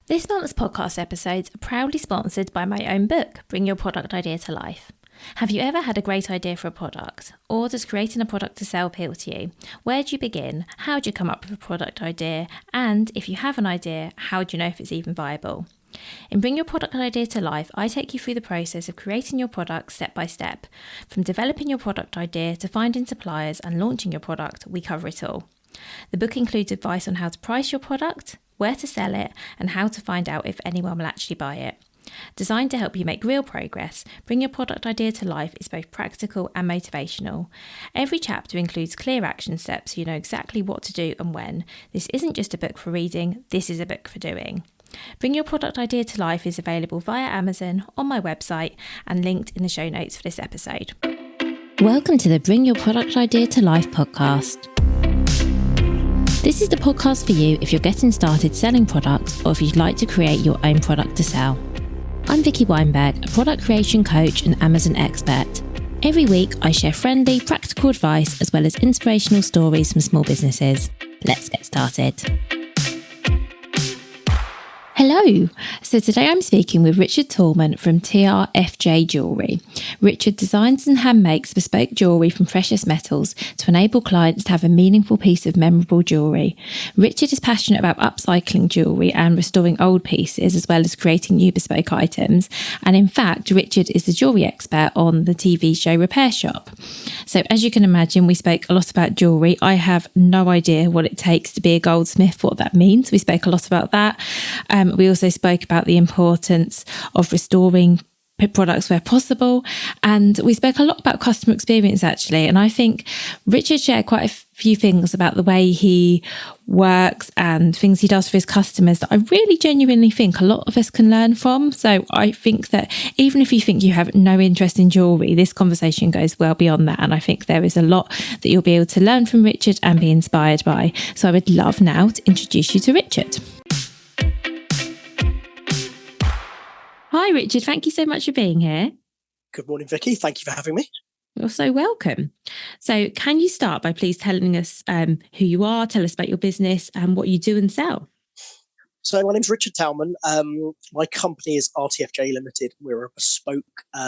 This month's podcast episodes are proudly sponsored by my own book, Bring Your Product Idea to Life. Have you ever had a great idea for a product? Or does creating a product to sell appeal to you? Where do you begin? How do you come up with a product idea? And if you have an idea, how do you know if it's even viable? In Bring Your Product Idea to Life, I take you through the process of creating your product step by step. From developing your product idea to finding suppliers and launching your product, we cover it all. The book includes advice on how to price your product, where to sell it, and how to find out if anyone will actually buy it. Designed to help you make real progress, Bring Your Product Idea to Life is both practical and motivational. Every chapter includes clear action steps so you know exactly what to do and when. This isn't just a book for reading, this is a book for doing. Bring Your Product Idea to Life is available via Amazon, on my website, and linked in the show notes for this episode. Welcome to the Bring Your Product Idea to Life podcast. This is the podcast for you if you're getting started selling products or if you'd like to create your own product to sell. I'm Vicky Weinberg, a product creation coach and Amazon expert. Every week, I share friendly, practical advice as well as inspirational stories from small businesses. Let's get started. Hello. So today I'm speaking with Richard Talman from RTFJ Jewellery. Richard designs and hand makes bespoke jewellery from precious metals to enable clients to have a meaningful piece of memorable jewellery. Richard is passionate about upcycling jewellery and restoring old pieces as well as creating new bespoke items. And in fact, Richard is the jewellery expert on the TV show Repair Shop. So as you can imagine, we spoke a lot about jewellery. I have no idea what it takes to be a goldsmith, what that means. We spoke a lot about that. We also spoke about the importance of restoring products where possible. And we spoke a lot about customer experience, actually. And I think Richard shared quite a few things about the way he works and things he does for his customers that I really genuinely think a lot of us can learn from. So I think that even if you think you have no interest in jewellery, this conversation goes well beyond that. And I think there is a lot that you'll be able to learn from Richard and be inspired by. So I would love now to introduce you to Richard. Hi, Richard. Thank you so much for being here. Good morning, Vicky. Thank you for having me. You're so welcome. So can you start by please telling us who you are, tell us about your business and what you do and sell? So my name's Richard Talman. My company is RTFJ Limited. We're a bespoke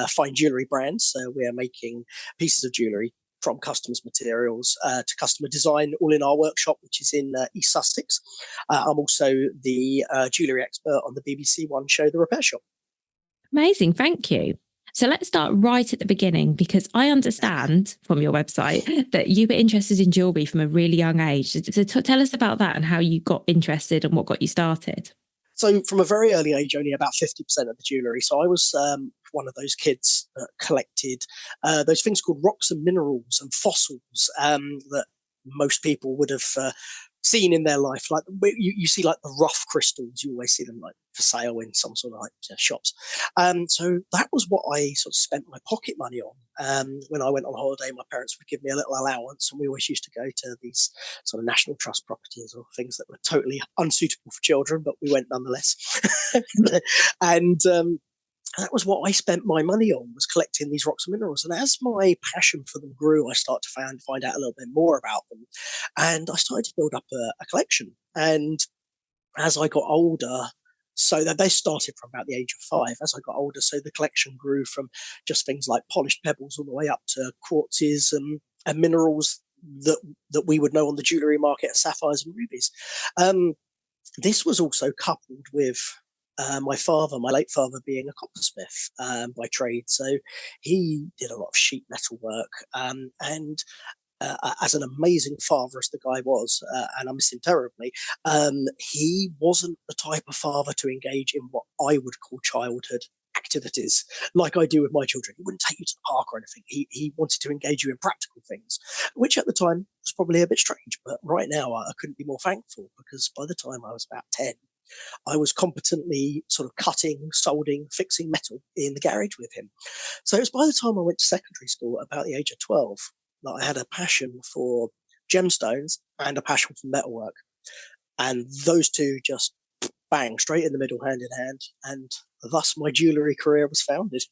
fine jewellery brand. So we are making pieces of jewellery from customized materials to customer design, all in our workshop, which is in East Sussex. I'm also the jewellery expert on the BBC One show, The Repair Shop. Amazing. Thank you. So let's start right at the beginning, because I understand from your website that you were interested in jewellery from a really young age. So tell us about that and how you got interested and what got you started. So from a very early age, only about 50% of the jewellery. So I was one of those kids that collected those things called rocks and minerals and fossils that most people would have seen in their life. Like you see like the rough crystals, you always see them like for sale in some sort of like shops. So that was what I sort of spent my pocket money on. When I went on holiday, my parents would give me a little allowance, and we always used to go to these sort of national trust properties or things that were totally unsuitable for children, but we went nonetheless. And that was what I spent my money on, was collecting these rocks and minerals. And as my passion for them grew, I started to find out a little bit more about them. And I started to build up a collection. And as I got older, so that they started from about the age of 5. As I got older, so the collection grew from just things like polished pebbles all the way up to quartzes and minerals that we would know on the jewellery market as sapphires and rubies. This was also coupled with my late father, being a coppersmith by trade. So he did a lot of sheet metal work. And as an amazing father as the guy was, and I miss him terribly, he wasn't the type of father to engage in what I would call childhood activities like I do with my children. He wouldn't take you to the park or anything. He wanted to engage you in practical things, which at the time was probably a bit strange. But right now I couldn't be more thankful, because by the time I was about 10, I was competently sort of cutting, soldering, fixing metal in the garage with him. So it was by the time I went to secondary school, about the age of 12, that I had a passion for gemstones and a passion for metalwork. And those two just bang, straight in the middle, hand in hand. And thus my jewellery career was founded.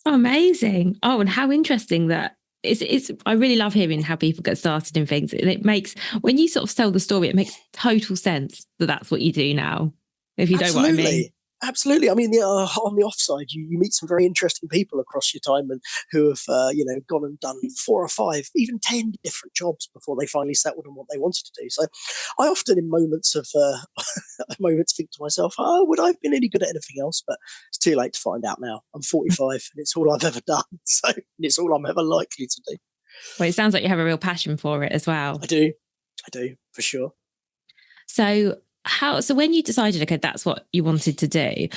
Oh, amazing. Oh, and how interesting that. It's I really love hearing how people get started in things, and it makes, when you sort of tell the story, it makes total sense that that's what you do now. if you know what I mean. Absolutely. I mean, on the offside, you meet some very interesting people across your time, and who have gone and done 4 or 5, even 10 different jobs before they finally settled on what they wanted to do. So, I often, in moments of moments, think to myself, "Oh, would I have been any good at anything else?" But it's too late to find out now. I'm 45, and it's all I've ever done. So, it's all I'm ever likely to do. Well, it sounds like you have a real passion for it as well. I do, for sure. So when you decided, okay, that's what you wanted to do,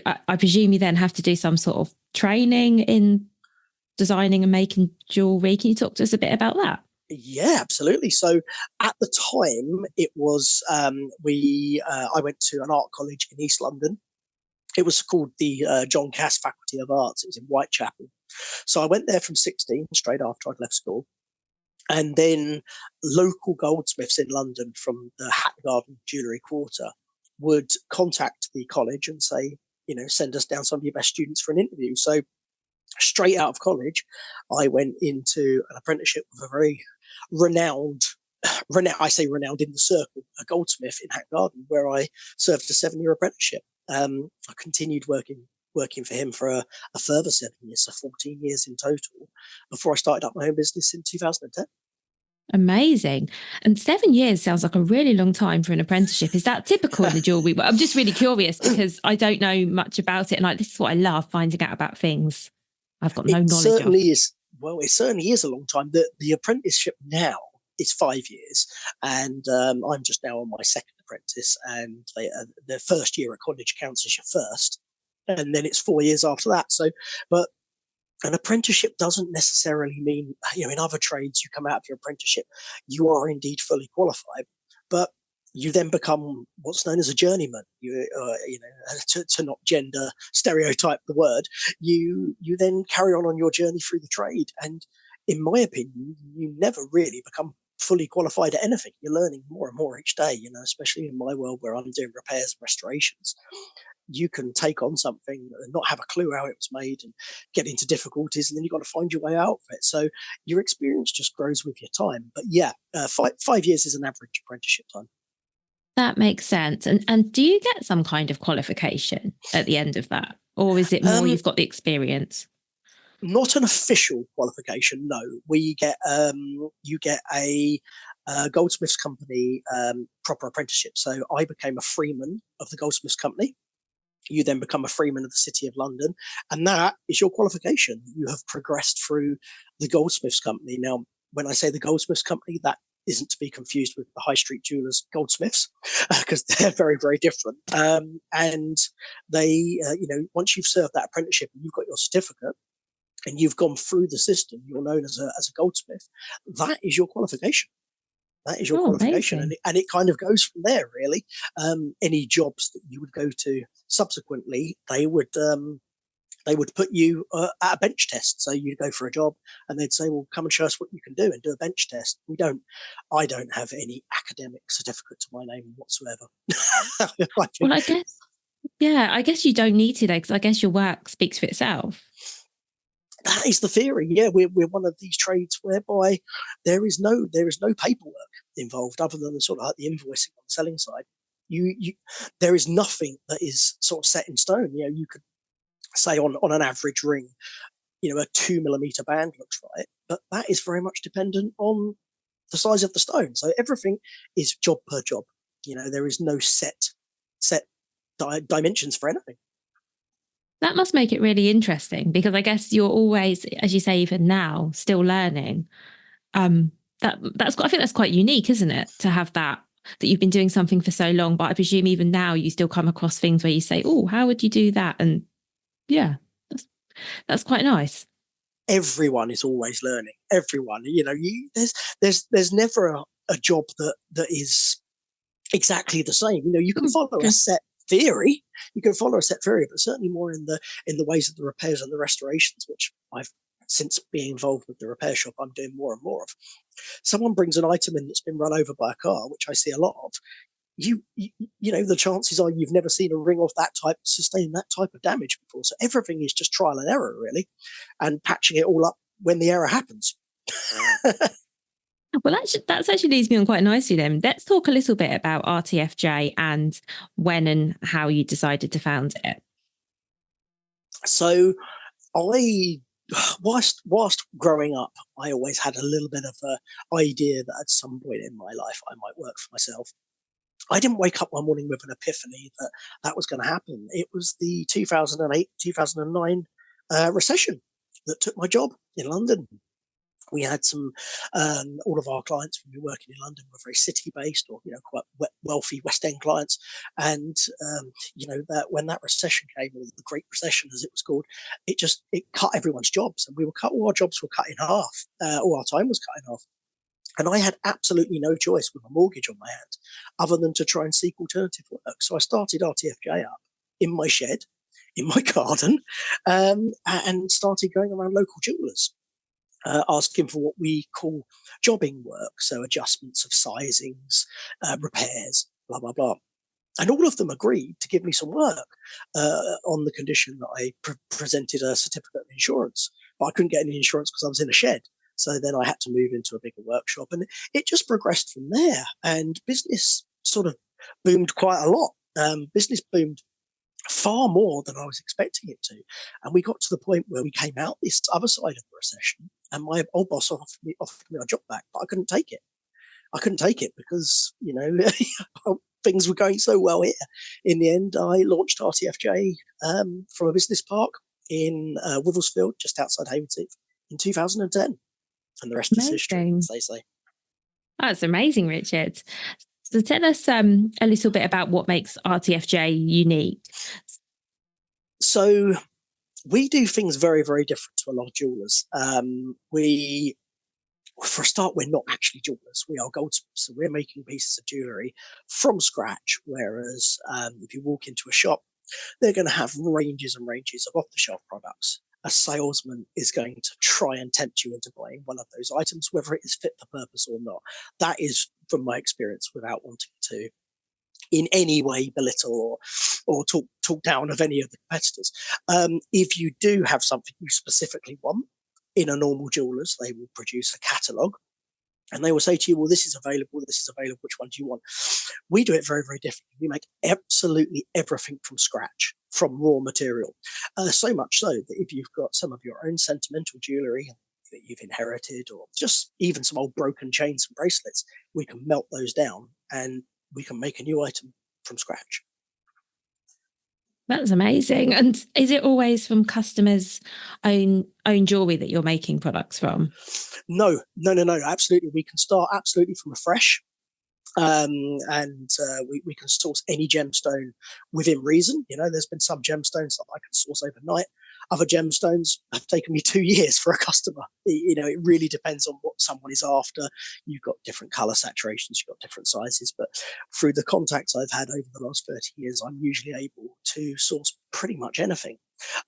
I presume you then have to do some sort of training in designing and making jewellery. Can you talk to us a bit about that? Yeah, absolutely. So at the time, it was I went to an art college in East London. It was called the John Cass Faculty of Arts. It was in Whitechapel. So I went there from 16, straight after I'd left school. And then local goldsmiths in London from the Hatton Garden Jewellery Quarter would contact the college and say, send us down some of your best students for an interview. So straight out of college, I went into an apprenticeship with a very renowned, I say renowned in the circle, a goldsmith in Hatton Garden, where I served a 7-year apprenticeship. I continued working for him for a further 7 years, so 14 years in total, before I started up my own business in 2010. Amazing. And 7 years sounds like a really long time for an apprenticeship. Is that typical in the jewellery world? I'm just really curious because I don't know much about it. And this is what I love, finding out about things I've got no knowledge of. It certainly is a long time. The apprenticeship now is 5 years. And I'm just now on my second apprentice. And the first year at college counts as your first. And then it's 4 years after that. So, but an apprenticeship doesn't necessarily mean, in other trades, you come out of your apprenticeship, you are indeed fully qualified, but you then become what's known as a journeyman. To not gender stereotype the word, you then carry on your journey through the trade. And in my opinion, you never really become fully qualified at anything. You're learning more and more each day, especially in my world where I'm doing repairs and restorations. You can take on something and not have a clue how it was made and get into difficulties, and then you've got to find your way out of it. So your experience just grows with your time. But yeah, 5 years is an average apprenticeship time. That makes sense. And do you get some kind of qualification at the end of that? Or is it more you've got the experience? Not an official qualification, no. You get a goldsmiths company proper apprenticeship. So I became a freeman of the goldsmiths company. You then become a freeman of the City of London, and that is your qualification. You have progressed through the goldsmiths company. Now, when I say the goldsmiths company, that isn't to be confused with the high street jewelers goldsmiths, because they're very, very different. And they, once you've served that apprenticeship and you've got your certificate and you've gone through the system, you're known as a goldsmith. That is your qualification. That is your qualification. And it kind of goes from there, really. Any jobs that you would go to subsequently, they would put you at a bench test. So you'd go for a job and they'd say, well, come and show us what you can do and do a bench test. I don't have any academic certificate to my name whatsoever. Well, I guess you don't need to, though, because I guess your work speaks for itself. That is the theory. Yeah, we're one of these trades whereby there is no paperwork involved other than the sort of like the invoicing on the selling side. There is nothing that is sort of set in stone. You could say on an average ring, a 2mm band looks right, but that is very much dependent on the size of the stone. So everything is job per job. There is no set dimensions for anything. That must make it really interesting, because I guess you're always, as you say, even now, still learning. I think that's quite unique, isn't it? To have that you've been doing something for so long, but I presume even now you still come across things where you say, oh, how would you do that? And yeah, that's quite nice. Everyone is always learning. Everyone, there's never a job that is exactly the same. You can follow a set theory. You can follow a set theory, but certainly more in the ways of the repairs and the restorations, which I've, since being involved with the repair shop, I'm doing more and more of. Someone brings an item in that's been run over by a car, which I see a lot of. The chances are you've never seen a ring of that type sustain that type of damage before. So everything is just trial and error, really, and patching it all up when the error happens. Well, that's actually leads me on quite nicely then. Let's talk a little bit about RTFJ and when and how you decided to found it. So I, whilst growing up, I always had a little bit of an idea that at some point in my life I might work for myself. I didn't wake up one morning with an epiphany that that was going to happen. It was the 2008, 2009 recession that took my job in London. We had some, all of our clients when we were working in London were very city-based, or quite wealthy West End clients, and that when that recession came, or the Great Recession as it was called, it cut everyone's jobs, and all our jobs were cut in half, all our time was cut in half, and I had absolutely no choice with a mortgage on my hands other than to try and seek alternative work. So I started RTFJ up in my shed, in my garden, and started going around local jewellers. Asking for what we call jobbing work, so adjustments of sizings, repairs, blah, blah, blah. And all of them agreed to give me some work on the condition that I presented a certificate of insurance. But I couldn't get any insurance because I was in a shed. So then I had to move into a bigger workshop. And it just progressed from there. And business sort of boomed quite a lot. Business boomed far more than I was expecting it to. And we got to the point where we came out this other side of the recession, and my old boss offered me a job back, but I couldn't take it. I couldn't take it because, things were going so well here. In the end, I launched RTFJ from a business park in Wivelsfield, just outside Havensheath, in 2010. And the rest is history, as they say. That's amazing, Richard. So tell us a little bit about what makes RTFJ unique. So we do things very, very different to a lot of jewellers. For a start, we're not actually jewellers. We are goldsmiths. So we're making pieces of jewellery from scratch, whereas if you walk into a shop, they're going to have ranges and ranges of off-the-shelf products. A salesman is going to try and tempt you into buying one of those items, whether it is fit for purpose or not. That is from my experience, without wanting to in any way belittle or talk down of any of the competitors. If you do have something you specifically want, in a normal jeweller's, they will produce a catalogue and they will say to you, well, this is available, which one do you want? We do it very, very differently. We make absolutely everything from scratch, from raw material. So much so that if you've got some of your own sentimental jewellery that you've inherited, or just even some old broken chains and bracelets, we can melt those down and we can make a new item from scratch. That's amazing. And is it always from customers' own jewellery that you're making products from? No. Absolutely. We can start absolutely from afresh. And we can source any gemstone within reason. There's been some gemstones that I can source overnight. Other gemstones have taken me 2 years for a customer. It really depends on what someone is after. You've got different color saturations, you've got different sizes, but through the contacts I've had over the last 30 years, I'm usually able to source pretty much anything.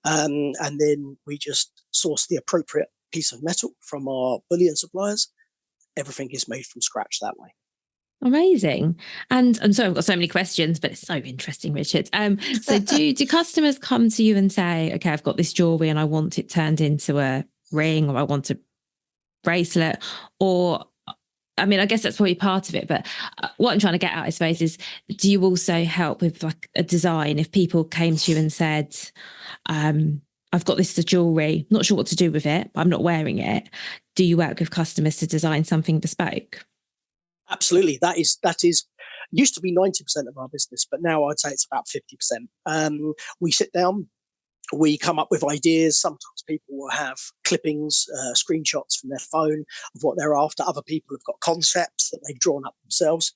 And then we just source the appropriate piece of metal from our bullion suppliers. Everything is made from scratch that way. Amazing. And so I've got so many questions, but it's so interesting, Richard. So do customers come to you and say, okay, I've got this jewelry and I want it turned into a ring, or I want a bracelet? Or, I mean, I guess that's probably part of it, but what I'm trying to get at, I suppose, is do you also help with like a design? If people came to you and said, I've got this jewelry, not sure what to do with it, but I'm not wearing it, do you work with customers to design something bespoke? Absolutely. That is used to be 90% of our business, but now I'd say it's about 50%. We sit down, we come up with ideas. Sometimes people will have clippings, screenshots from their phone of what they're after. Other people have got concepts that they've drawn up themselves,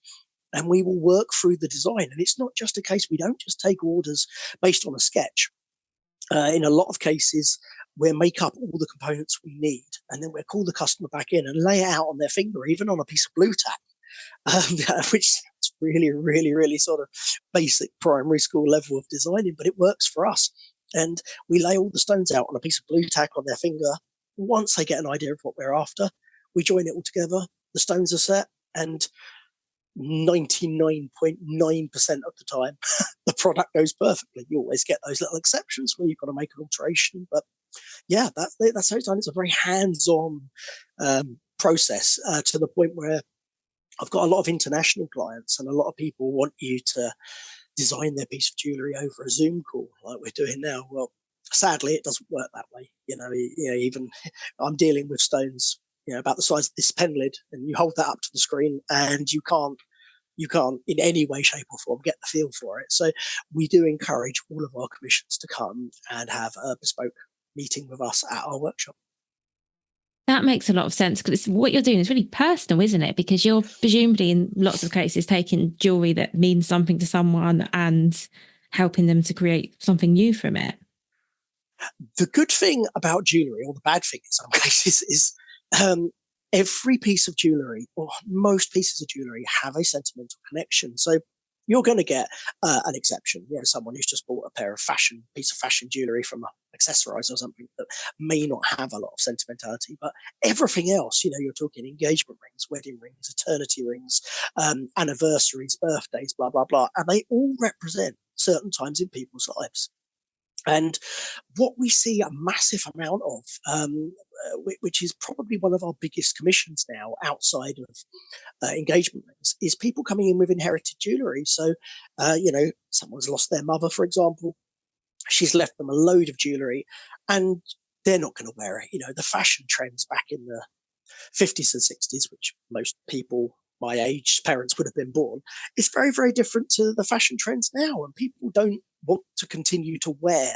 and we will work through the design. And it's not just a case, we don't just take orders based on a sketch. In a lot of cases, we'll make up all the components we need, and then we'll call the customer back in and lay it out on their finger, even on a piece of blue tack. Which is really, really, really sort of basic primary school level of designing, but it works for us. And we lay all the stones out on a piece of blue tack on their finger. Once they get an idea of what we're after, we join it all together. The stones are set, and 99.9% of the time, the product goes perfectly. You always get those little exceptions where you've got to make an alteration, but yeah, that's how it's done. It's a very hands-on process to the point where I've got a lot of international clients, and a lot of people want you to design their piece of jewelry over a Zoom call like we're doing now. Well, sadly, it doesn't work that way. Even I'm dealing with stones, about the size of this pen lid, and you hold that up to the screen, and you can't in any way, shape, or form get the feel for it. So we do encourage all of our commissions to come and have a bespoke meeting with us at our workshop. That makes a lot of sense, because what you're doing is really personal, isn't it? Because you're presumably in lots of cases taking jewellery that means something to someone and helping them to create something new from it. The good thing about jewellery, or the bad thing in some cases, is every piece of jewellery, or most pieces of jewellery, have a sentimental connection. So you're going to get an exception. Someone who's just bought a piece of fashion jewellery from Accessorize or something that may not have a lot of sentimentality, but everything else, you're talking engagement rings, wedding rings, eternity rings, anniversaries, birthdays, blah, blah, blah. And they all represent certain times in people's lives. And what we see a massive amount of, which is probably one of our biggest commissions now outside of engagement rings, is people coming in with inherited jewellery. So, someone's lost their mother, for example. She's left them a load of jewellery, and they're not going to wear it. The fashion trends back in the 50s and 60s, which most people my age, parents would have been born, is very, very different to the fashion trends now. And people don't want to continue to wear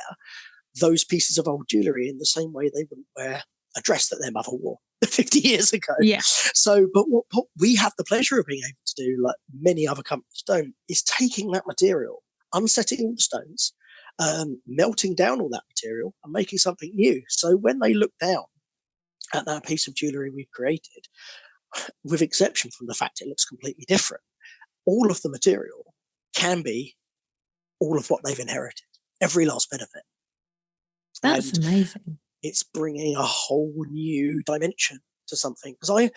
those pieces of old jewellery in the same way they wouldn't wear a dress that their mother wore 50 years ago. Yeah. So, but what we have the pleasure of being able to do, like many other companies don't, is taking that material, unsetting all the stones, melting down all that material and making something new. So when they look down at that piece of jewellery we've created, with exception from the fact it looks completely different, all of the material can be all of what they've inherited, every last bit of it. That's amazing. It's bringing a whole new dimension to something. Because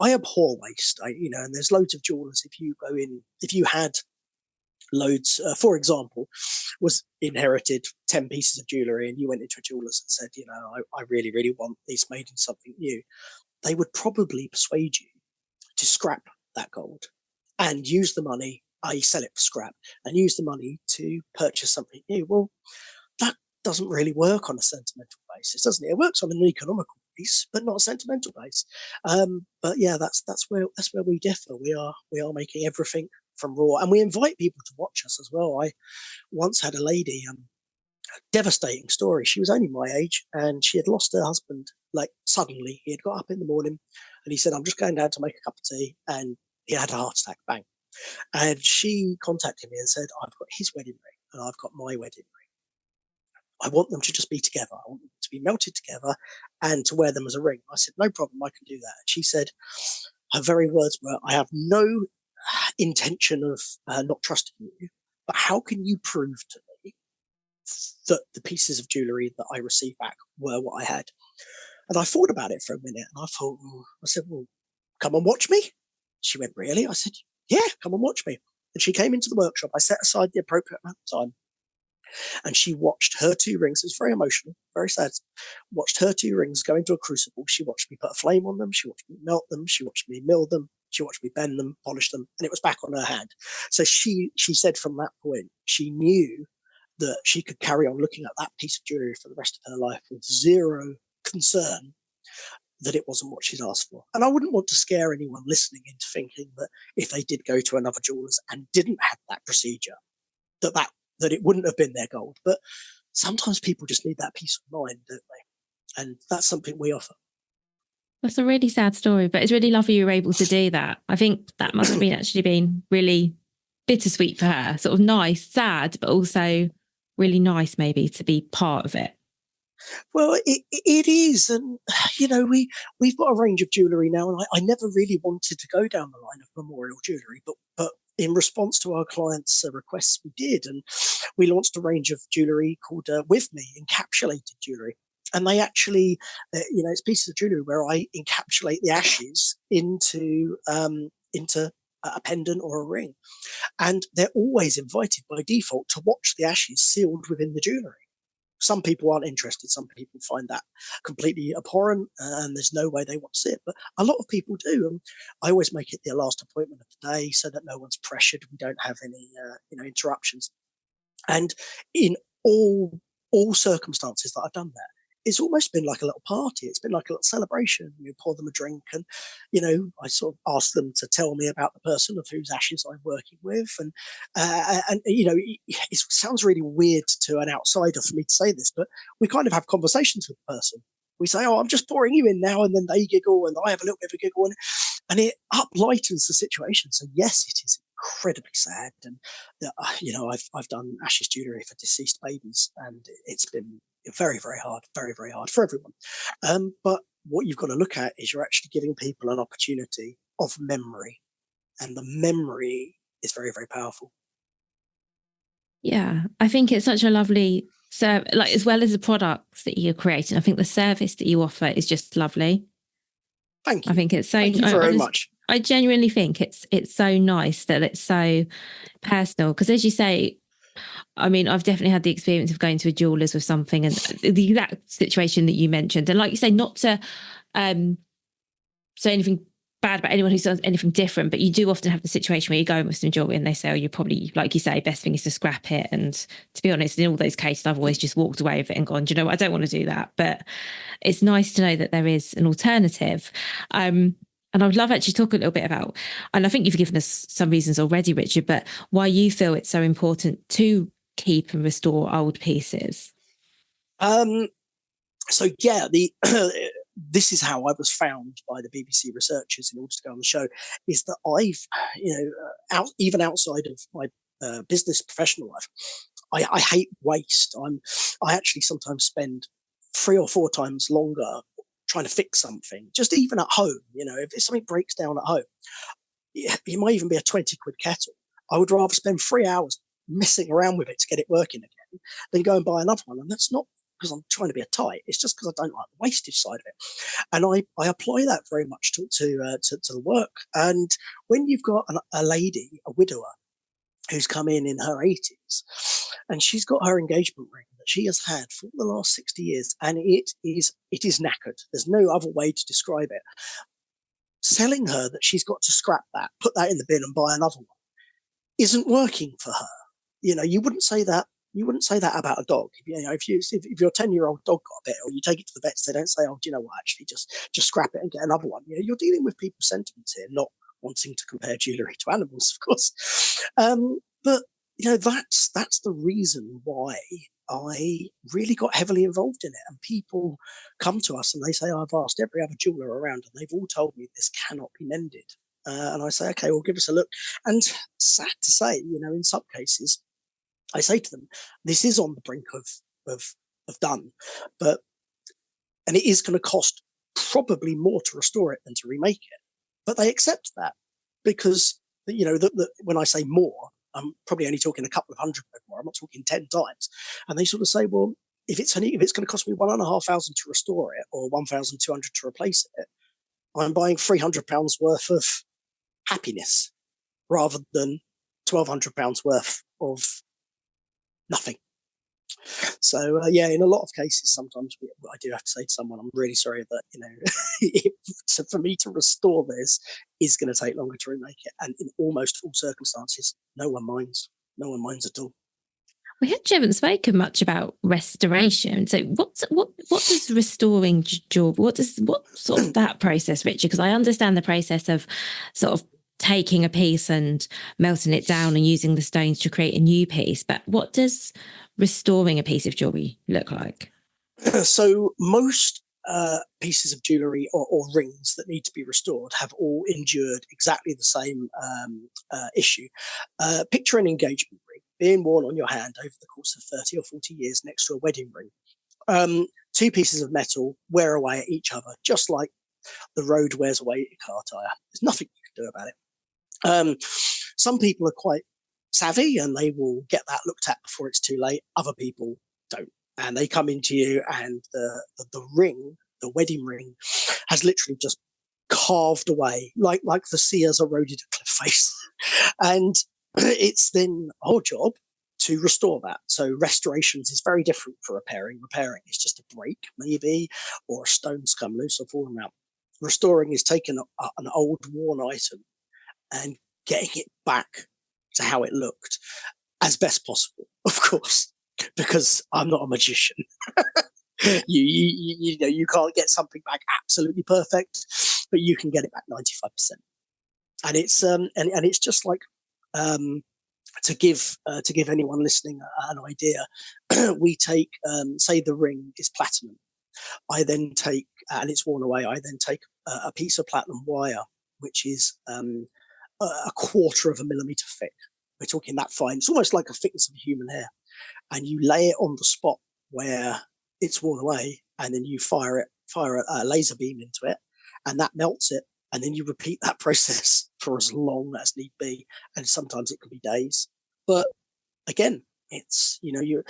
I abhor waste, and there's loads of jewelers. If you had loads, for example, was inherited 10 pieces of jewellery, and you went into a jeweler's and said, I really, really want these made in something new, they would probably persuade you to scrap that gold and use the money, i.e. sell it for scrap, and use the money to purchase something new. Well, that doesn't really work on a sentimental basis, doesn't it? It works on an economical base, but not a sentimental base. But yeah, that's where we differ. We are making everything from raw, and we invite people to watch us as well. I once had a lady, devastating story. She was only my age, and she had lost her husband. Like suddenly, he had got up in the morning, and he said, "I'm just going down to make a cup of tea," and he had a heart attack. Bang! And she contacted me and said, "I've got his wedding ring, and I've got my wedding ring. I want them to just be together. I want them to be melted together, and to wear them as a ring." I said, "No problem, I can do that." And she said, her very words were, "I have no intention of not trusting you, but how can you prove to me that the pieces of jewellery that I received back were what I had?" And I thought about it for a minute, and I said, "Well, come and watch me." She went, "Really?" I said, "Yeah, come and watch me." And she came into the workshop. I set aside the appropriate amount of time, and she watched her two rings. It was very emotional, very sad. Watched her two rings go into a crucible. She watched me put a flame on them. She watched me melt them. She watched me mill them. She watched me bend them, polish them, and it was back on her hand. So she said from that point, she knew that she could carry on looking at that piece of jewellery for the rest of her life with zero concern that it wasn't what she'd asked for. And I wouldn't want to scare anyone listening into thinking that if they did go to another jeweller's and didn't have that procedure, that it wouldn't have been their gold. But sometimes people just need that peace of mind, don't they? And that's something we offer. That's a really sad story, but it's really lovely you were able to do that. I think that must have been really bittersweet for her. Sort of nice, sad, but also really nice maybe to be part of it. Well, it is. And, we've got a range of jewellery now, and I never really wanted to go down the line of memorial jewellery, but in response to our clients' requests, we did. And we launched a range of jewellery called With Me, encapsulated jewellery. And they actually, it's pieces of jewellery where I encapsulate the ashes into a pendant or a ring. And they're always invited by default to watch the ashes sealed within the jewellery. Some people aren't interested. Some people find that completely abhorrent, and there's no way they want to see it. But a lot of people do. And I always make it the last appointment of the day so that no one's pressured. We don't have any, interruptions. And in all circumstances that I've done that, it's almost been like a little party. It's been like a little celebration. You pour them a drink, and I sort of ask them to tell me about the person of whose ashes I'm working with, and it sounds really weird to an outsider for me to say this, but we kind of have conversations with the person. We say, "Oh, I'm just pouring you in now," and then they giggle, and I have a little bit of a giggle, and it up-lightens the situation. So yes, it is incredibly sad, and I've done ashes jewellery for deceased babies, and it's been very, very hard, very, very hard for everyone. But what you've got to look at is you're actually giving people an opportunity of memory, and the memory is very, very powerful. Yeah, I think it's such a lovely like, as well as the products that you're creating, I think the service that you offer is just lovely. Thank you. I think it's so. Thank you very much. I genuinely think it's so nice that it's so personal, because as you say, I mean, I've definitely had the experience of going to a jeweller's with something, and the exact situation that you mentioned, and like you say, not to say anything bad about anyone who does anything different, but you do often have the situation where you go in with some jewellery and they say, "Oh, you probably, like you say, best thing is to scrap it." And to be honest, in all those cases, I've always just walked away with it and gone, "Do you know what? I don't want to do that." But it's nice to know that there is an alternative. And I would love actually talk a little bit about, and I think you've given us some reasons already, Richard, but why you feel it's so important to keep and restore old pieces. So yeah, this is how I was found by the BBC researchers in order to go on the show, is that I've, even outside of my business professional life, I hate waste. I actually sometimes spend 3 or 4 times longer trying to fix something, just even at home. If something breaks down at home, it might even be a 20 quid kettle. I would rather spend 3 hours messing around with it to get it working again than go and buy another one. And that's not because I'm trying to be a tight. It's just because I don't like the wastage side of it. And I apply that very much to the work. And when you've got a lady, a widower, who's come in her 80s, and she's got her engagement ring that she has had for the last 60 years, and it is knackered. There's no other way to describe it. Selling her that she's got to scrap that, put that in the bin, and buy another one isn't working for her. You wouldn't say that. You wouldn't say that about a dog. If your 10-year-old dog got a bit, or you take it to the vets, they don't say, "Oh, do you know what? Actually, just scrap it and get another one." You're dealing with people's sentiments here, not wanting to compare jewellery to animals, of course. But that's the reason why I really got heavily involved in it. And people come to us and they say, "I've asked every other jeweller around, and they've all told me this cannot be mended." And I say, "Okay, well, give us a look." And sad to say, in some cases, I say to them, "This is on the brink of done, and it is going to cost probably more to restore it than to remake it." But they accept that, because when I say more, I'm probably only talking a couple of hundred quid more. I'm not talking 10 times. And they sort of say, "Well, if it's going to cost me £1,500 to restore it, or 1,200 to replace it, I'm buying £300 worth of happiness rather than £1,200 worth of nothing." So in a lot of cases, sometimes I do have to say to someone, "I'm really sorry that for me to restore this is going to take longer to remake it." And in almost all circumstances, no one minds at all. We actually haven't spoken much about restoration. So what does restoring jewelry? What sort of that process, Richard? Because I understand the process of sort of taking a piece and melting it down and using the stones to create a new piece. But what does restoring a piece of jewelry look like? So most pieces of jewellery or rings that need to be restored have all endured exactly the same issue. Picture an engagement ring being worn on your hand over the course of 30 or 40 years next to a wedding ring. 2 pieces of metal wear away at each other, just like the road wears away at your car tyre. There's nothing you can do about it. Some people are quite savvy and they will get that looked at before it's too late. Other people don't. And they come into you, and the ring, the wedding ring, has literally just carved away like the sea has eroded a cliff face. And it's then our job to restore that. So restorations is very different for repairing. Repairing is just a break, maybe, or a stone's come loose or fallen out. Restoring is taking an old worn item and getting it back to how it looked as best possible, of course, because I'm not a magician. You know, you can't get something back absolutely perfect, but you can get it back 95%. And it's and it's just like to give anyone listening an idea. We take say the ring is platinum. I then take, and it's worn away, I then take a piece of platinum wire, which is a quarter of a millimeter thick. We're talking that fine. It's almost like a thickness of a human hair. And you lay it on the spot where it's worn away, and then you fire a laser beam into it, and that melts it. And then you repeat that process for as long as need be. And sometimes it can be days. But again, it's, you know, your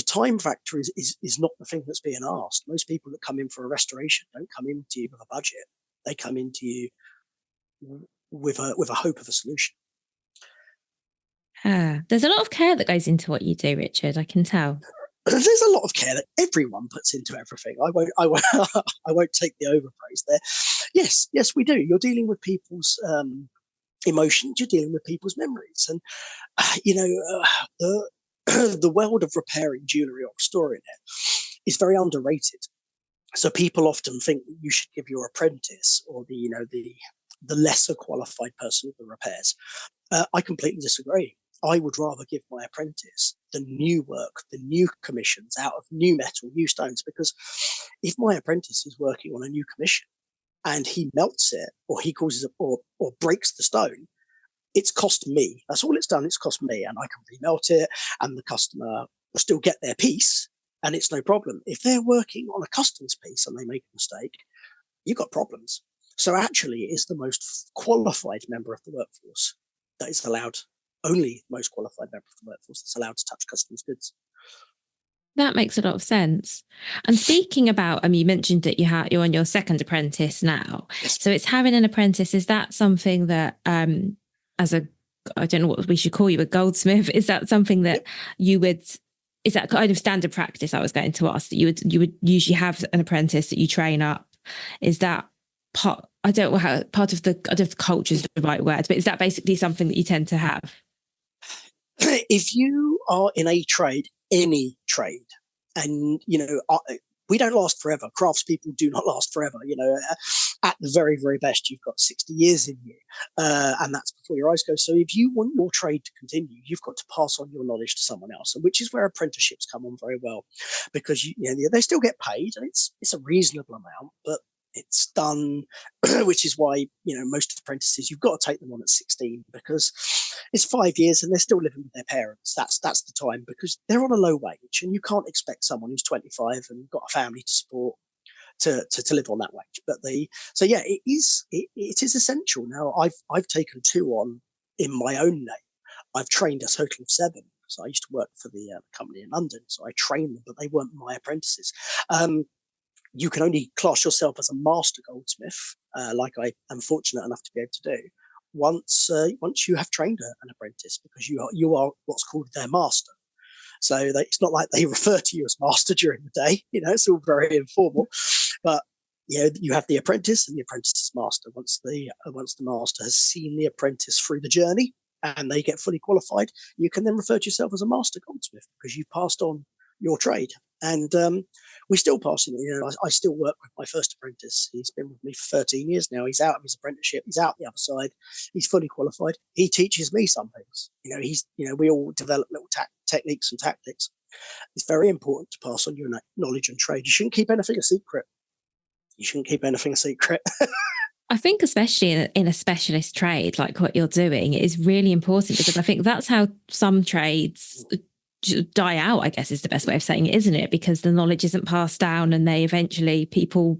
time factor is not the thing that's being asked. Most people that come in for a restoration don't come into you with a budget. They come into you with a hope of a solution. There's a lot of care that goes into what you do, Richard. I can tell. There's a lot of care that everyone puts into everything. I won't take the overpraise there. Yes, we do. You're dealing with people's emotions. You're dealing with people's memories, and you know, the world of repairing jewellery or restoring it is very underrated. So people often think that you should give your apprentice or the lesser qualified person the repairs. I completely disagree. I would rather give my apprentice the new work, the new commissions out of new metal, new stones, because if my apprentice is working on a new commission and he melts it or he causes it or breaks the stone, it's cost me. That's all it's done. It's cost me, and I can remelt it, and the customer will still get their piece, and it's no problem. If they're working on a customs piece and they make a mistake, you've got problems. So actually, it is the most qualified member of the workforce that is allowed. Only the most qualified member of the workforce that's allowed to touch customs goods. That makes a lot of sense. And speaking about, you mentioned that you're on your second apprentice now. Yes. So it's having an apprentice. Is that something that, I don't know what we should call you, a goldsmith? Is that something that you would? Is that kind of standard practice? I was going to ask that you would usually have an apprentice that you train up. Is that part? I don't know how part of the. I don't know if culture is the right word, but is that basically something that you tend to have? If you are in a trade, any trade, and we don't last forever. Craftspeople do not last forever. At the very, very best, you've got 60 years in you, and that's before your eyes go. So if you want your trade to continue, you've got to pass on your knowledge to someone else, and which is where apprenticeships come on very well, because they still get paid, and it's a reasonable amount, but it's done, which is why most apprentices, you've got to take them on at 16, because it's 5 years and they're still living with their parents. That's the time, because they're on a low wage, and you can't expect someone who's 25 and got a family to support to live on that wage. But it is essential. Now I've taken 2 on in my own name. I've trained a total of 7. So I used to work for the company in London, so I trained them, but they weren't my apprentices. You can only class yourself as a master goldsmith, like I am fortunate enough to be able to do, once you have trained an apprentice, because you are what's called their master. So it's not like they refer to you as master during the day. It's all very informal. But you have the apprentice, and the apprentice is master. Once the master has seen the apprentice through the journey and they get fully qualified, you can then refer to yourself as a master goldsmith, because you've passed on your trade. And we still pass him. I still work with my first apprentice. He's been with me for 13 years now. He's out of his apprenticeship. He's out the other side. He's fully qualified. He teaches me some things. We all develop little techniques and tactics. It's very important to pass on your knowledge and trade. You shouldn't keep anything a secret. I think especially in a specialist trade like what you're doing, it is really important, because I think that's how some trades die out, I guess is the best way of saying it, isn't it? Because the knowledge isn't passed down, and people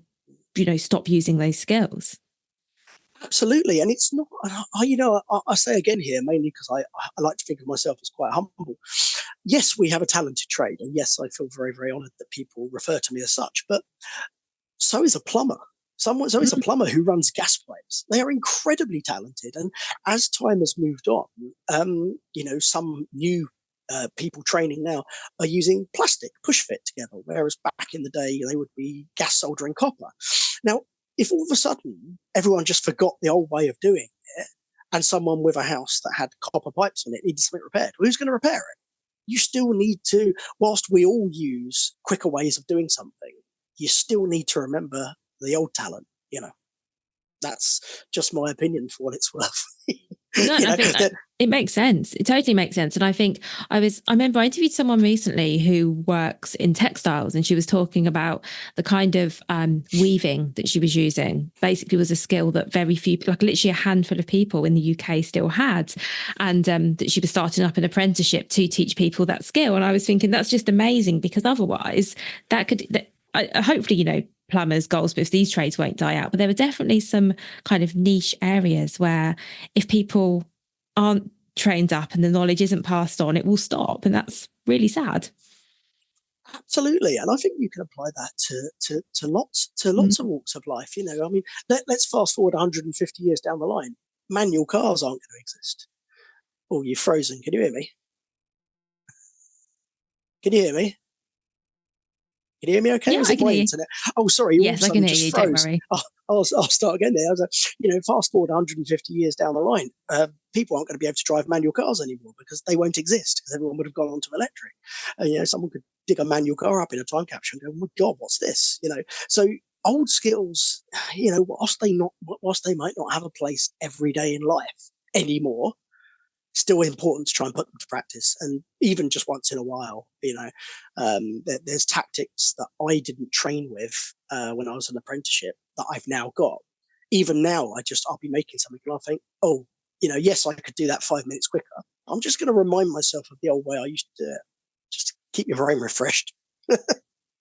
stop using those skills. Absolutely. And it's not, I say again here, mainly because I like to think of myself as quite humble. Yes, we have a talented trade, and yes, I feel very, very honoured that people refer to me as such, but so is a plumber. So is a plumber who runs gas pipes. They are incredibly talented. And as time has moved on, some new people training now are using plastic push fit together, whereas back in the day they would be gas soldering copper. Now, if all of a sudden everyone just forgot the old way of doing it, and someone with a house that had copper pipes on it needed something repaired, well, who's going to repair it? You still need to, whilst we all use quicker ways of doing something, you still need to remember the old talent. That's just my opinion for what it's worth. No, I think it makes sense. It totally makes sense. And I think I remember I interviewed someone recently who works in textiles, and she was talking about the kind of weaving that she was using. Basically was a skill that very few, like literally a handful of people in the UK still had. And that she was starting up an apprenticeship to teach people that skill. And I was thinking that's just amazing, because otherwise hopefully, plumbers, goldsmiths, these trades won't die out. But there are definitely some kind of niche areas where if people aren't trained up and the knowledge isn't passed on, it will stop. And that's really sad. Absolutely. And I think you can apply that to lots of walks of life. Let's fast forward 150 years down the line. Manual cars aren't going to exist. Oh, you're frozen. Can you hear me? Can you hear me? Can you hear me okay? Yeah, I can hear you. Internet? Oh, sorry. Yes, I can hear you. Don't worry. I'll start again there. I was like, fast forward 150 years down the line, people aren't going to be able to drive manual cars anymore because they won't exist, because everyone would have gone on to electric. Someone could dig a manual car up in a time capsule and go, oh my God, what's this? So old skills, whilst they might not have a place every day in life anymore, still important to try and put them to practice. And even just once in a while, there's tactics that I didn't train with when I was an apprenticeship that I've now got. Even now, I'll be making something and I think, oh, yes, I could do that 5 minutes quicker. I'm just going to remind myself of the old way I used to do it, just to keep your brain refreshed.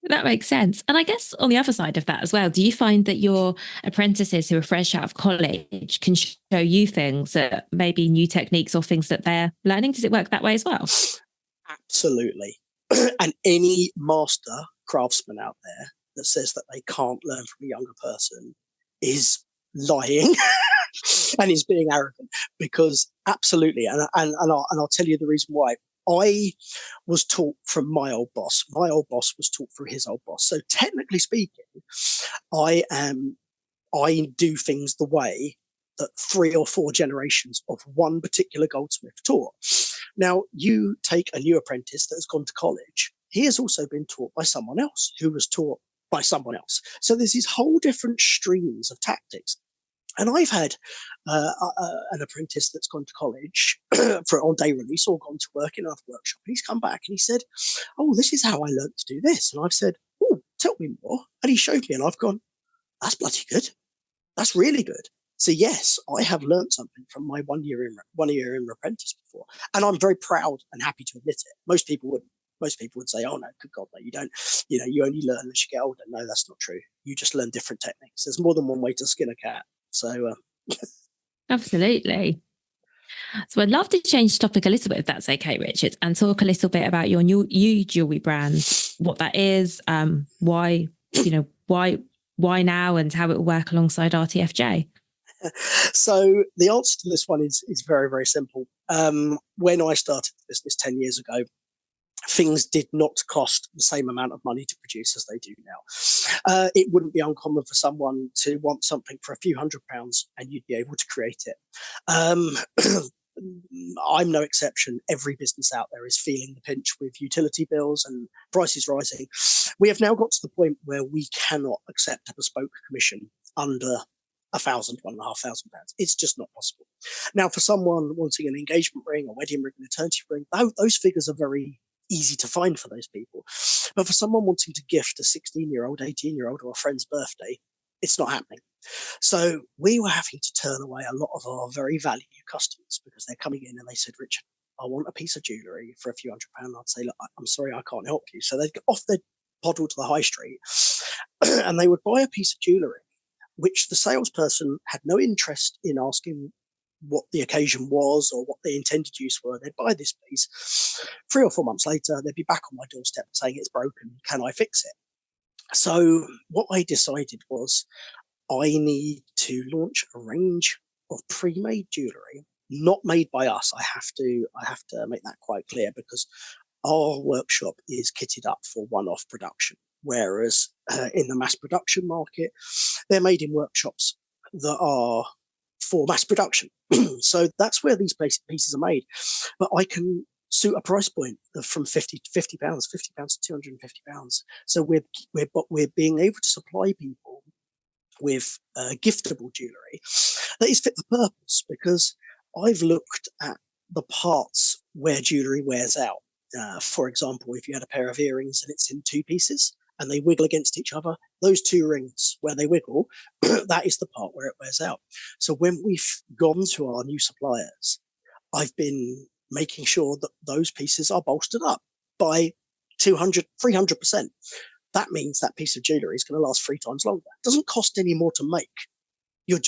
That makes sense. And I guess on the other side of that as well, do you find that your apprentices who are fresh out of college can show you things that maybe new techniques or things that they're learning? Does it work that way as well? Absolutely. And any master craftsman out there that says that they can't learn from a younger person is lying and is being arrogant, because absolutely. And I'll tell you the reason why. I was taught from my old boss. My old boss was taught through his old boss. So technically speaking, I do things the way that 3 or 4 generations of one particular goldsmith taught. Now, you take a new apprentice that has gone to college. He has also been taught by someone else who was taught by someone else. So there's these whole different streams of tactics. And I've had an apprentice that's gone to college on day release or gone to work in another workshop. And he's come back and he said, oh, this is how I learned to do this. And I've said, oh, tell me more. And he showed me and I've gone, that's bloody good. That's really good. So yes, I have learned something from my 1 year in apprentice before. And I'm very proud and happy to admit it. Most people wouldn't. Most people would say, oh no, good God, no, you don't, you only learn as you get older. No, that's not true. You just learn different techniques. There's more than one way to skin a cat. So absolutely. So I'd love to change the topic a little bit, if that's okay, Richard, and talk a little bit about your new jewelry brand, what that is, why now, and how it will work alongside RTFJ. So the answer to this one is very, very simple. When I started the business 10 years ago, things did not cost the same amount of money to produce as they do now. It wouldn't be uncommon for someone to want something for a few £100s and you'd be able to create it. I'm no exception. Every business out there is feeling the pinch with utility bills and prices rising. We have now got to the point where we cannot accept a bespoke commission under £1,000, £1,500. It's just not possible. Now, for someone wanting an engagement ring, a wedding ring, an eternity ring, those figures are very easy to find for those people. But for someone wanting to gift a 16-year-old, 18-year-old, or a friend's birthday, it's not happening. So we were having to turn away a lot of our very valued customers because they're coming in and they said, Richard, I want a piece of jewellery for a few £100. I'd say, look, I'm sorry, I can't help you. So they'd get off their poddle to the high street and they would buy a piece of jewellery, which the salesperson had no interest in asking what the occasion was or what the intended use were. They'd buy this piece. 3 or 4 months later, they'd be back on my doorstep saying it's broken. Can I fix it? So what I decided was I need to launch a range of pre-made jewellery not made by us. I have to make that quite clear, because our workshop is kitted up for one-off production, whereas in the mass production market, they're made in workshops that are for mass production. So that's where these pieces are made. But I can suit a price point from £50 to £250. So we're being able to supply people with giftable jewellery that is fit for purpose, because I've looked at the parts where jewellery wears out. For example, if you had a pair of earrings and it's in two pieces and they wiggle against each other, those two rings where they wiggle, that is the part where it wears out. So when we've gone to our new suppliers, I've been making sure that those pieces are bolstered up by 200, 300%. That means that piece of jewellery is going to last 3 times longer. It doesn't cost any more to make.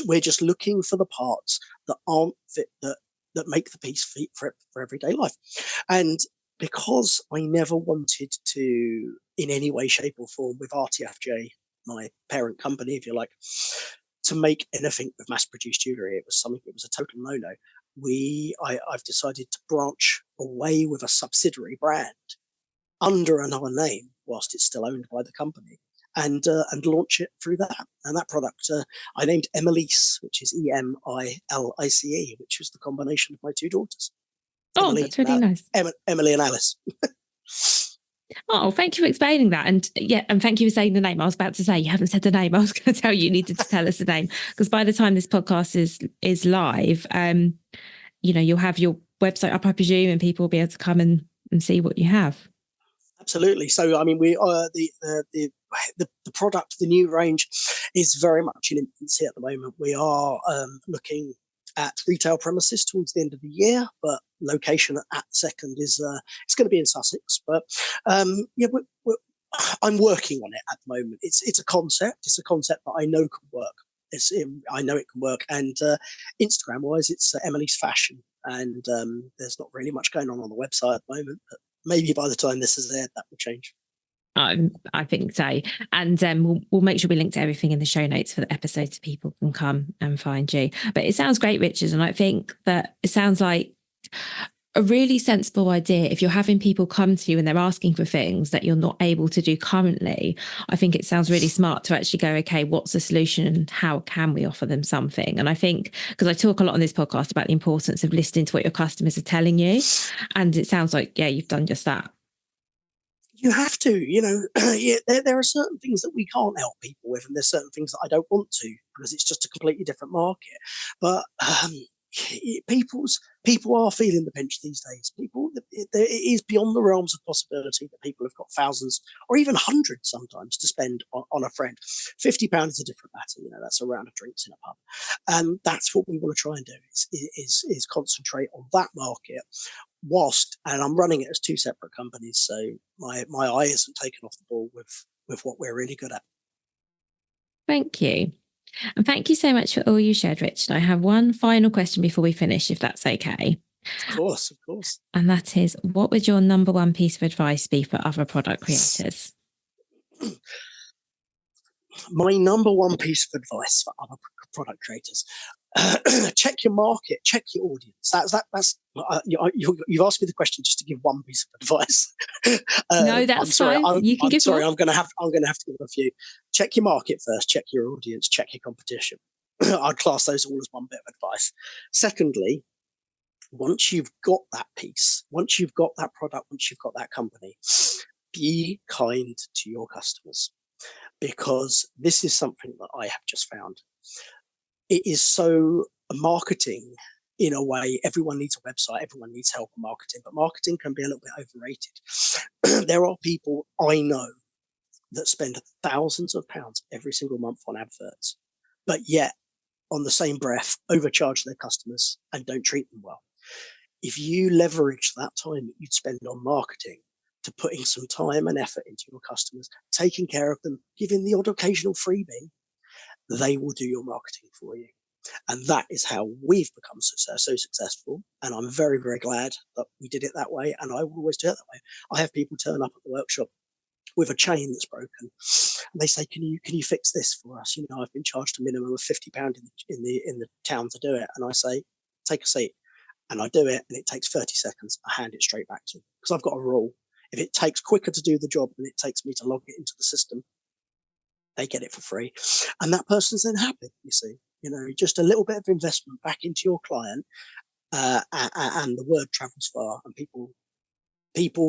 We're just looking for the parts that aren't fit, that make the piece fit for everyday life. And because I never wanted to, in any way, shape or form, with RTFJ, my parent company, if you like, to make anything with mass-produced jewellery, it was a total no-no. I've decided to branch away with a subsidiary brand under another name, whilst it's still owned by the company, and launch it through that. And that product I named Emilice, which is Emilice, which was the combination of my 2 daughters. Oh, that's really nice. Emily and Alice. Oh, thank you for explaining that. And thank you for saying the name. I was about to say, you haven't said the name. I was going to tell you needed to tell us the name, because by the time this podcast is live, you'll have your website up, I presume, and people will be able to come and see what you have. Absolutely. So, I mean, we are the product, the new range, is very much in infancy at the moment. We are looking at retail premises towards the end of the year, but location at second is it's going to be in Sussex. But I'm working on it at the moment. It's a concept. It's a concept that I know can work. I know it can work. And Instagram wise, it's Emily's Fashion, and there's not really much going on the website at the moment. But maybe by the time this is aired, that will change. I think so. And we'll make sure we link to everything in the show notes for the episode so people can come and find you. But it sounds great, Richard. And I think that it sounds like a really sensible idea. If you're having people come to you and they're asking for things that you're not able to do currently, I think it sounds really smart to actually go, okay, what's the solution and how can we offer them something? And I think, because I talk a lot on this podcast about the importance of listening to what your customers are telling you. And it sounds like, you've done just that. You have to, there are certain things that we can't help people with, and there's certain things that I don't want to, because it's just a completely different market. But people are feeling the pinch these days. It is beyond the realms of possibility that people have got thousands or even hundreds sometimes to spend on a friend. £50 is a different matter. That's a round of drinks in a pub, and that's what we want to try and do. Is concentrate on that market. And I'm running it as 2 separate companies, so my eye isn't taken off the ball with what we're really good at. Thank you. And thank you so much for all you shared, Richard. I have one final question before we finish, if that's okay. Of course. And that is, what would your number one piece of advice be for other product creators? My number one piece of advice for other product creators: check your market, check your audience. That's you've asked me the question just to give one piece of advice. No, that's fine. You can give more. I'm going to have to give a few. Check your market first. Check your audience. Check your competition. I'd class those all as one bit of advice. Secondly, once you've got that piece, once you've got that product, once you've got that company, be kind to your customers, because this is something that I have just found. It is so marketing in a way. Everyone needs a website. Everyone needs help in marketing, but marketing can be a little bit overrated. There are people I know that spend thousands of pounds every single month on adverts, but yet on the same breath overcharge their customers and don't treat them well. If you leverage that time that you'd spend on marketing to putting some time and effort into your customers, taking care of them, giving the odd occasional freebie, they will do your marketing for you. And that is how we've become so successful. And I'm very, very glad that we did it that way. And I will always do it that way. I have people turn up at the workshop with a chain that's broken, and they say, "Can you fix this for us? I've been charged a minimum of £50 in the town to do it." And I say, "Take a seat. and I do it and it takes 30 seconds, I hand it straight back to them. Because I've got a rule. If it takes quicker to do the job than it takes me to log it into the system, they get it for free. And that person's then happy, you see. Just a little bit of investment back into your client, and the word travels far, and people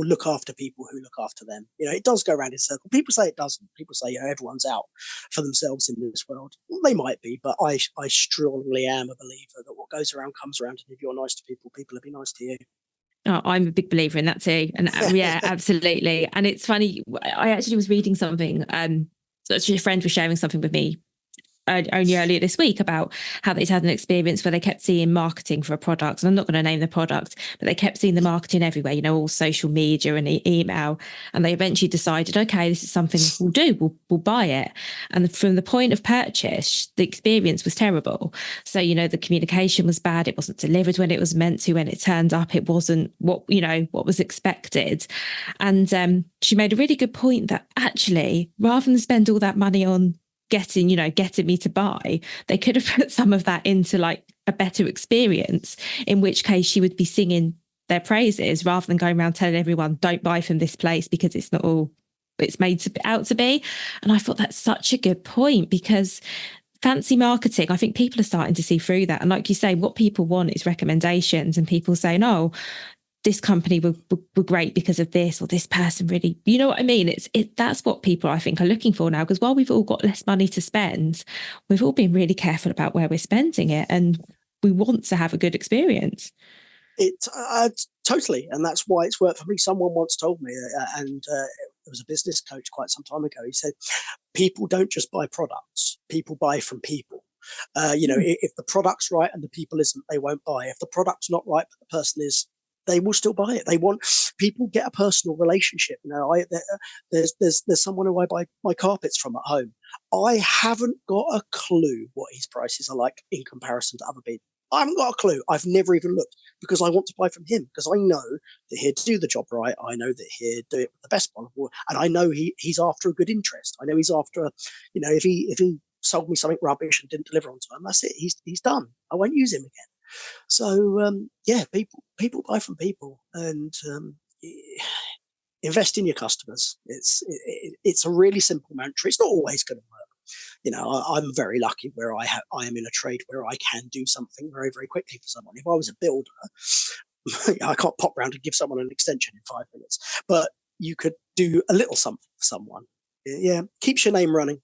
look after people who look after them. It does go around in a circle. People say it doesn't. People say, everyone's out for themselves in this world. Well, they might be, but I strongly am a believer that what goes around comes around. And if you're nice to people, people will be nice to you. Oh, I'm a big believer in that too. And yeah, absolutely. And it's funny. I actually was reading something. Actually, a friend was sharing something with me only earlier this week about how they'd had an experience where they kept seeing marketing for a product, and I'm not going to name the product, but they kept seeing the marketing everywhere, all social media and email, and they eventually decided, okay, this is something we'll do, we'll buy it. And from the point of purchase, the experience was terrible. So the communication was bad, it wasn't delivered when it was meant to, when it turned up it wasn't what was expected. And she made a really good point that actually, rather than spend all that money on getting me to buy, they could have put some of that into like a better experience, in which case she would be singing their praises rather than going around telling everyone don't buy from this place because it's not all it's made out to be. And I thought that's such a good point, because fancy marketing, I think people are starting to see through that. And like you say, what people want is recommendations, and people saying, oh, this company were great because of this, or this person really, you know what I mean? That's what people I think are looking for now, because while we've all got less money to spend, we've all been really careful about where we're spending it, and we want to have a good experience. Totally. And that's why it's worked for me. Someone once told me, and there was a business coach quite some time ago, he said, people don't just buy products, people buy from people. If the product's right and the people isn't, they won't buy. If the product's not right but the person is, they will still buy it. People get a personal relationship. There's someone who I buy my carpets from at home. I haven't got a clue what his prices are like in comparison to other people. I haven't got a clue. I've never even looked, because I want to buy from him, because I know that he'll do the job right. I know that he'll do it with the best possible, and I know he's after a good interest. I know he's after, if he sold me something rubbish and didn't deliver on time, that's it. He's done. I won't use him again. So people buy from people, and invest in your customers. It's a really simple mantra. It's not always going to work. I'm very lucky where I am in a trade where I can do something very, very quickly for someone. If I was a builder, I can't pop round and give someone an extension in 5 minutes. But you could do a little something for someone. Yeah, keeps your name running.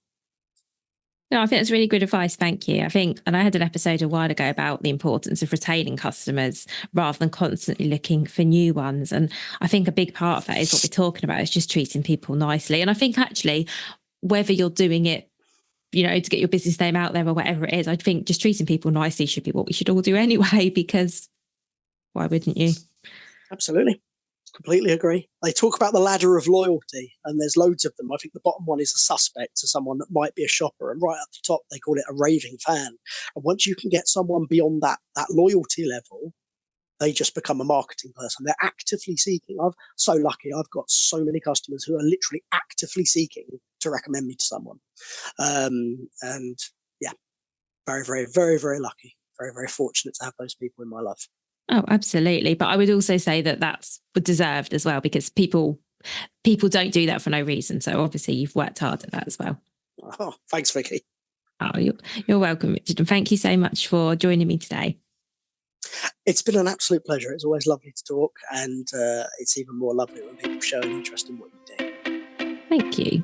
No, I think that's really good advice. Thank you. And I had an episode a while ago about the importance of retaining customers rather than constantly looking for new ones. And I think a big part of that is what we're talking about, is just treating people nicely. And I think actually, whether you're doing it, to get your business name out there or whatever it is, I think just treating people nicely should be what we should all do anyway, because why wouldn't you? Absolutely. Completely agree. They talk about the ladder of loyalty, and there's loads of them. I think the bottom one is a suspect, to someone that might be a shopper, and right at the top they call it a raving fan. And once you can get someone beyond that loyalty level, they just become a marketing person. They're actively seeking. I'm so lucky. I've got so many customers who are literally actively seeking to recommend me to someone. And yeah, very, very, very, very lucky. Very, very fortunate to have those people in my life. Oh, absolutely. But I would also say that that's deserved as well, because people don't do that for no reason. So obviously you've worked hard at that as well. Oh, thanks, Vicky. Oh, you're welcome, Richard. And thank you so much for joining me today. It's been an absolute pleasure. It's always lovely to talk, and it's even more lovely when people show an interest in what you do. Thank you.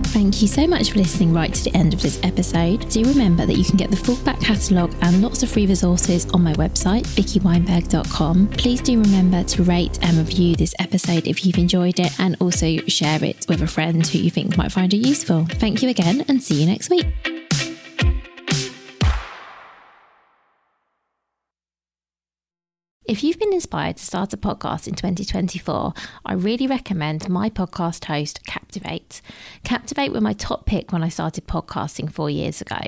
Thank you so much for listening right to the end of this episode. Do remember that you can get the full back catalogue and lots of free resources on my website, vickyweinberg.com. Please do remember to rate and review this episode if you've enjoyed it, and also share it with a friend who you think might find it useful. Thank you again, and see you next week. If you've been inspired to start a podcast in 2024, I really recommend my podcast host, Captivate. Captivate were my top pick when I started podcasting 4 years ago,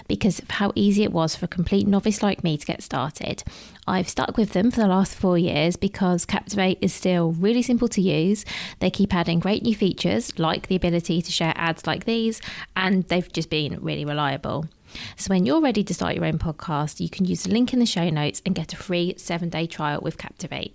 because of how easy it was for a complete novice like me to get started. I've stuck with them for the last 4 years because Captivate is still really simple to use. They keep adding great new features, like the ability to share ads like these, and they've just been really reliable. So when you're ready to start your own podcast, you can use the link in the show notes and get a free 7-day trial with Captivate.